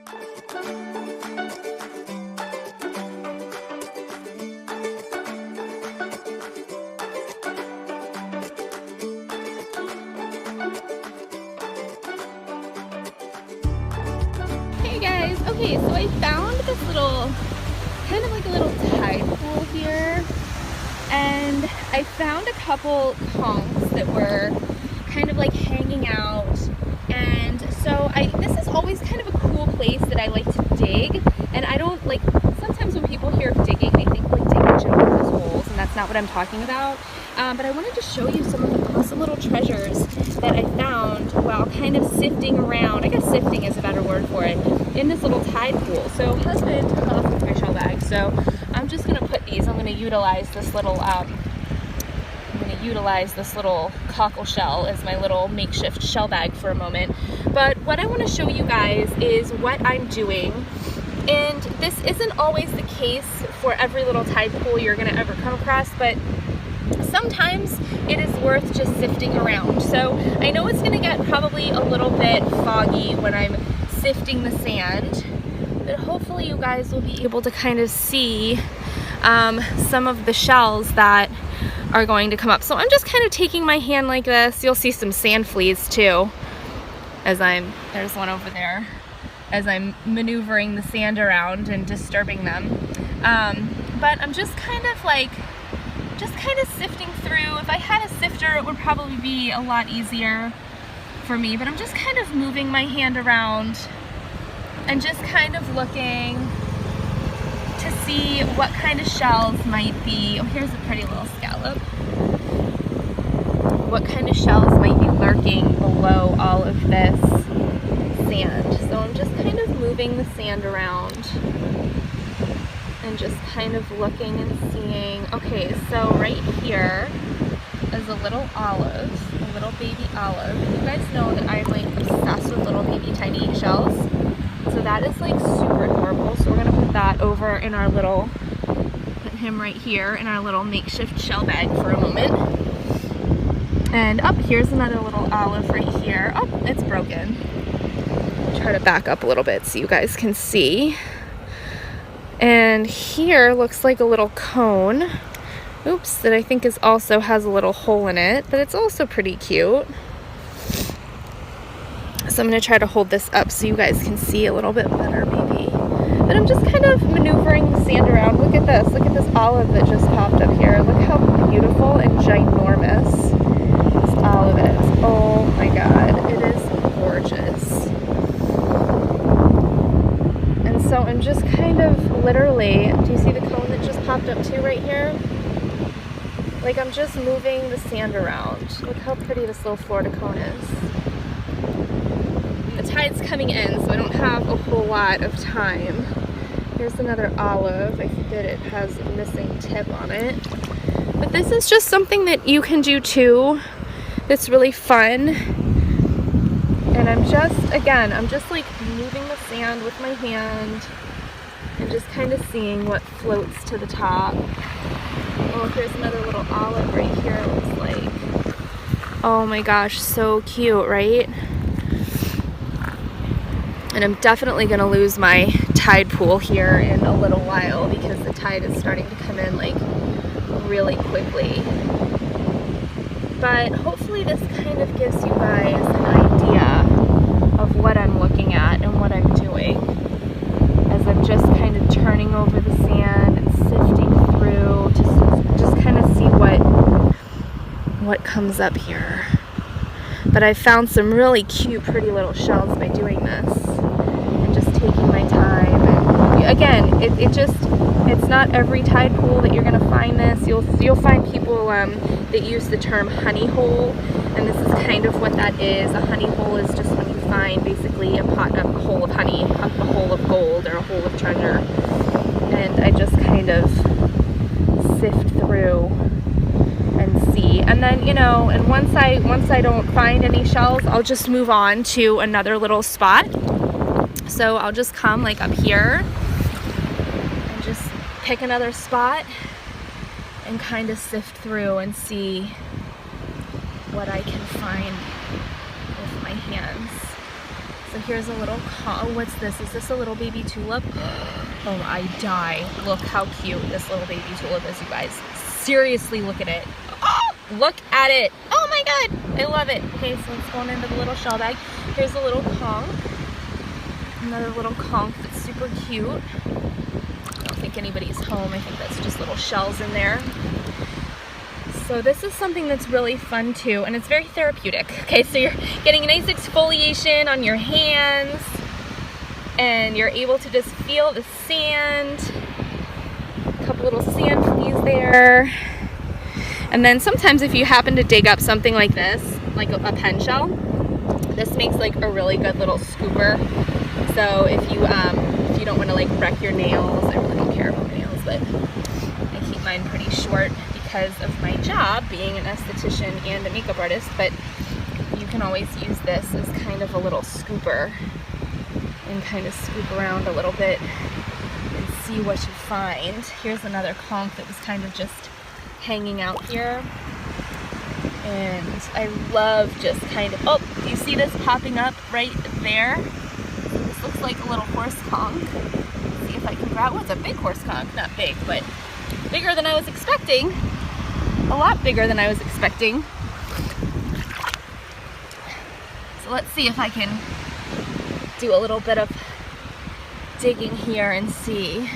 Hey guys, okay, so I found this little, kind of like a little tide pool here, and I found a couple conchs that were kind of like hanging out, and so this is always kind of a cool place that I like to dig, and I don't like, sometimes when people hear of digging, they think like digging ginormous holes, and that's not what I'm talking about. But I wanted to show you some of the awesome little treasures that I found while kind of sifting around, I guess sifting is a better word for it, in this little tide pool. So husband took off with my shell bag, so I'm just gonna put these, I'm gonna utilize this little cockle shell as my little makeshift shell bag for a moment. But what I wanna show you guys is what I'm doing. And this isn't always the case for every little tide pool you're gonna ever come across, but sometimes it is worth just sifting around. So I know it's gonna get probably a little bit foggy when I'm sifting the sand, but hopefully you guys will be able to kind of see some of the shells that are going to come up. So I'm just kind of taking my hand like this. You'll see some sand fleas too, there's one over there, as I'm maneuvering the sand around and disturbing them. But I'm just kind of sifting through. If I had a sifter, it would probably be a lot easier for me, but I'm just kind of moving my hand around and just kind of looking to see what kind of shells might be. Oh, here's a pretty little scallop. What kind of shells might be lurking below all of this sand. So I'm just kind of moving the sand around and just kind of looking and seeing. Okay, so right here is a little olive, a little baby olive. You guys know that I'm like obsessed with little baby tiny shells. So that is like super adorable. So we're gonna put that over in our little, put him right here in our little makeshift shell bag for a moment. And up here's another little olive right here. Oh, it's broken. Try to back up a little bit so you guys can see. And here looks like a little cone, oops, that I think also has a little hole in it, but it's also pretty cute. So I'm going to try to hold this up so you guys can see a little bit better maybe. But I'm just kind of maneuvering the sand around. Look at this olive that just popped up here. Look how beautiful and ginormous this olive is. Oh my god, it is gorgeous. So I'm just kind of literally, do you see the cone that just popped up too right here? Like I'm just moving the sand around. Look how pretty this little Florida cone is. The tide's coming in, so I don't have a whole lot of time. Here's another olive. I think that it has a missing tip on it. But this is just something that you can do too. That's really fun. And I'm just like moving the sand with my hand and just kind of seeing what floats to the top. Oh, here's another little olive right here, it looks like. Oh my gosh, so cute, right? And I'm definitely gonna lose my tide pool here in a little while because the tide is starting to come in like really quickly. But hopefully this kind of gives you guys an idea of what I'm looking at and what I'm doing as I'm just kind of turning over the sand and sifting through to just kind of see what comes up here. But I found some really cute, pretty little shells by doing this and just taking my time. And again, it's not every tide pool that you're gonna find this. You'll find people that use the term honey hole, and this is kind of what that is. A honey hole is just when you find basically a hole of honey, a hole of gold, or a hole of treasure. And I just kind of sift through and see. And then, you know, and once I don't find any shells, I'll just move on to another little spot. So I'll just come like up here and just pick another spot and kind of sift through and see what I can find with my hands. So here's a little, oh, what's this? Is this a little baby tulip? Oh, I die. Look how cute this little baby tulip is, you guys. Seriously, look at it. Oh, look at it. Oh my God, I love it. Okay, so let's go into the little shell bag. Here's a little conch. Another little conch that's super cute. I don't think anybody's home. I think that's just little shells in there. So this is something that's really fun too, and it's very therapeutic. Okay, so you're getting a nice exfoliation on your hands, and you're able to just feel the sand. A couple little sand fleas there. And then sometimes if you happen to dig up something like this, like a pen shell, this makes like a really good little scooper. So if you don't want to like wreck your nails, I really don't care about my nails, but I keep mine pretty short because of my job being an esthetician and a makeup artist, but you can always use this as kind of a little scooper and kind of scoop around a little bit and see what you find. Here's another conch that was kind of just hanging out here, and I love just kind of, oh, do you see this popping up right there? This looks like a little horse conch. Let's see if I can grab, oh, it's a big horse conch, not big, but bigger than I was expecting. A lot bigger than I was expecting. So let's see if I can do a little bit of digging here and see.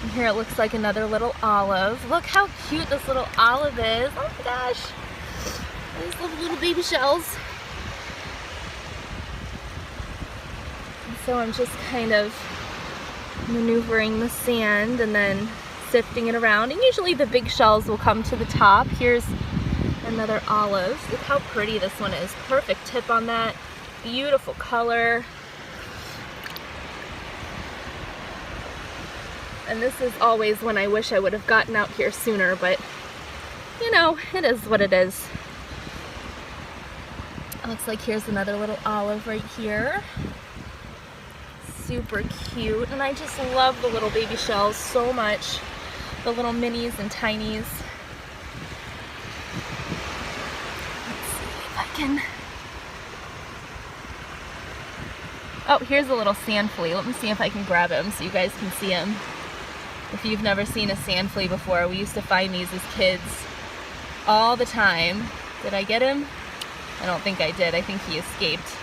And here it looks like another little olive. Look how cute this little olive is. Oh my gosh. These little baby shells. And so I'm just kind of maneuvering the sand and then sifting it around, and usually the big shells will come to the top. Here's another olive. Look how pretty this one is. Perfect tip on that. Beautiful color. And this is always when I wish I would have gotten out here sooner, but you know, it is what it is. It looks like here's another little olive right here. Super cute, and I just love the little baby shells so much. The little minis and tinies. Let's see if I can. Oh, here's a little sand flea. Let me see if I can grab him so you guys can see him. If you've never seen a sand flea before, we used to find these as kids all the time. Did I get him? I don't think I did. I think he escaped.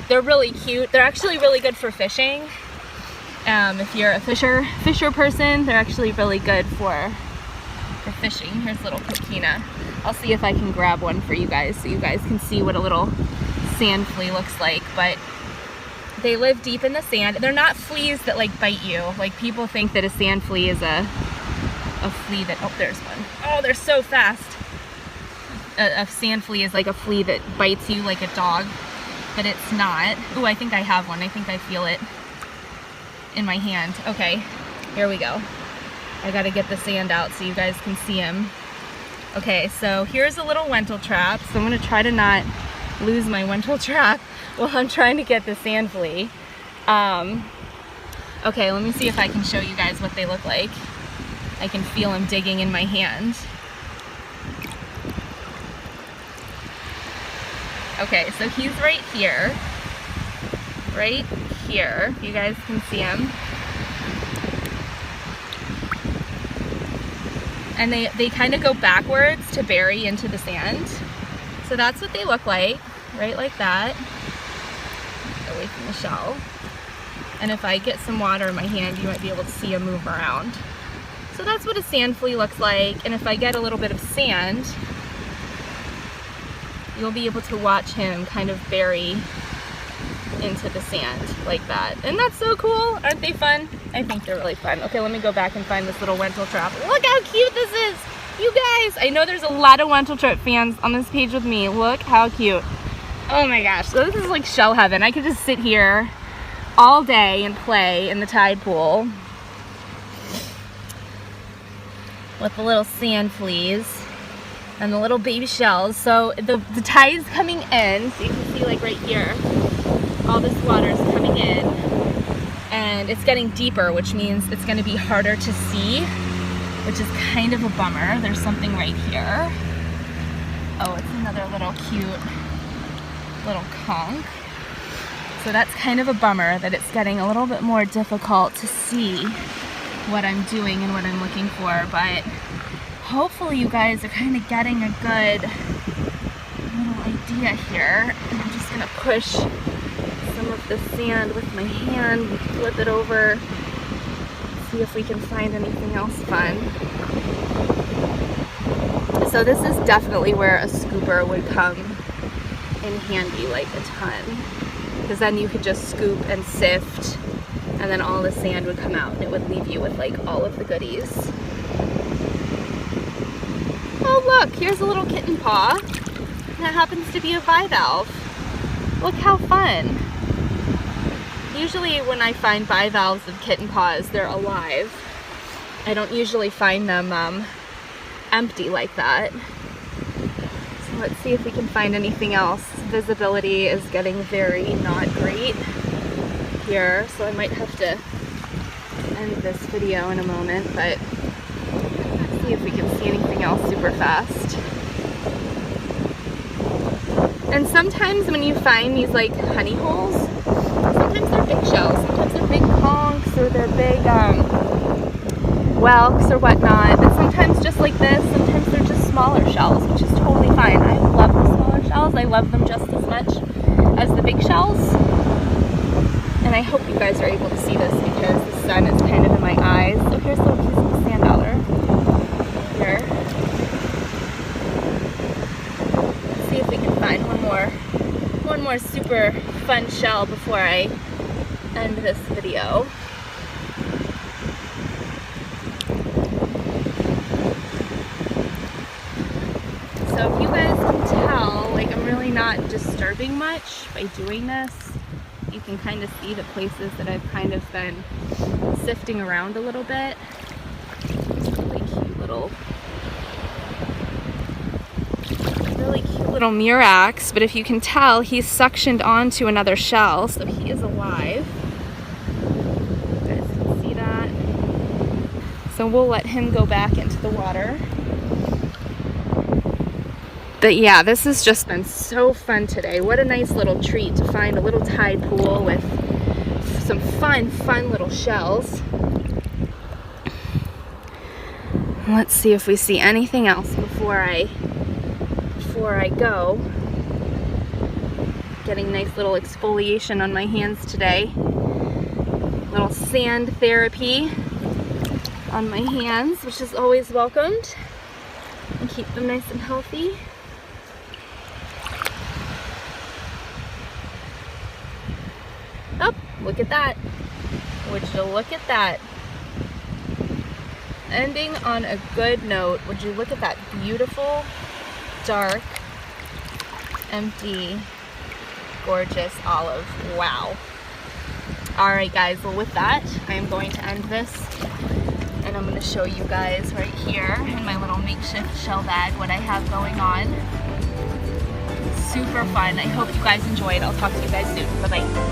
They're really cute. They're actually really good for fishing. If you're a fisher person, they're actually really good for fishing. Here's little coquina. I'll see if I can grab one for you guys so you guys can see what a little sand flea looks like. But they live deep in the sand. They're not fleas that like bite you. Like people think that a sand flea is a flea that, oh, there's one. Oh, they're so fast. A sand flea is like a flea that bites you like a dog, but it's not. Ooh, I think I have one. I think I feel it in my hand. Okay, here we go. I gotta get the sand out so you guys can see him. Okay, so here's a little Wentel trap. So I'm gonna try to not lose my Wentel trap while I'm trying to get the sand flea. Okay, let me see if I can show you guys what they look like. I can feel him digging in my hand. Okay, so he's right here. Right here. You guys can see him. And they kind of go backwards to bury into the sand. So that's what they look like, right like that. Get away from the shell. And if I get some water in my hand, you might be able to see him move around. So that's what a sand flea looks like. And if I get a little bit of sand, you'll be able to watch him kind of bury into the sand like that. And that's so cool. Aren't they fun? I think they're really fun. Okay, let me go back and find this little Wentel trap. Look how cute this is. You guys, I know there's a lot of Wentel trap fans on this page with me. Look how cute. Oh my gosh, so this is like shell heaven. I could just sit here all day and play in the tide pool with the little sand fleas and the little baby shells. So the tide is coming in, so you can see like right here, all this water is coming in, and it's getting deeper, which means it's going to be harder to see, which is kind of a bummer. There's something right here. Oh, it's another little cute little conch. So that's kind of a bummer that it's getting a little bit more difficult to see what I'm doing and what I'm looking for, but hopefully you guys are kind of getting a good little idea here. And I'm just gonna push some of the sand with my hand, flip it over, see if we can find anything else fun. So this is definitely where a scooper would come in handy like a ton, because then you could just scoop and sift and then all the sand would come out and it would leave you with like all of the goodies. Oh look, here's a little kitten paw. That happens to be a bivalve. Look how fun. Usually when I find bivalves of kitten paws, they're alive. I don't usually find them empty like that. So let's see if we can find anything else. Visibility is getting very not great here, so I might have to end this video in a moment, but let's see if we can see anything else super fast. And sometimes when you find these like honey holes, sometimes they're big shells, sometimes they're big conchs or they're big whelks or whatnot, but sometimes just like this, sometimes they're just smaller shells, which is totally fine. I love the smaller shells. I love them just as much as the big shells. And I hope you guys are able to see this because the sun is kind of in my eyes. So here's a little piece of the sand dollar here. Let's see if we can find one more super fun shell before I end this video. So if you guys can tell, like I'm really not disturbing much by doing this. You can kind of see the places that I've kind of been sifting around a little bit. Really cute little murex, but if you can tell, he's suctioned onto another shell, so he is alive. You guys can see that. So we'll let him go back into the water. But yeah, this has just been so fun today. What a nice little treat to find a little tide pool with some fun little shells. Let's see if we see anything else before I go. Getting nice little exfoliation on my hands today. Little sand therapy on my hands, which is always welcomed. And keep them nice and healthy. Oh, look at that. Would you look at that? Ending on a good note. Would you look at that beautiful, dark, empty, gorgeous olive. Wow. Alright guys, well with that, I am going to end this. And I'm going to show you guys right here in my little makeshift shell bag what I have going on. Super fun. I hope you guys enjoyed. I'll talk to you guys soon. Bye-bye.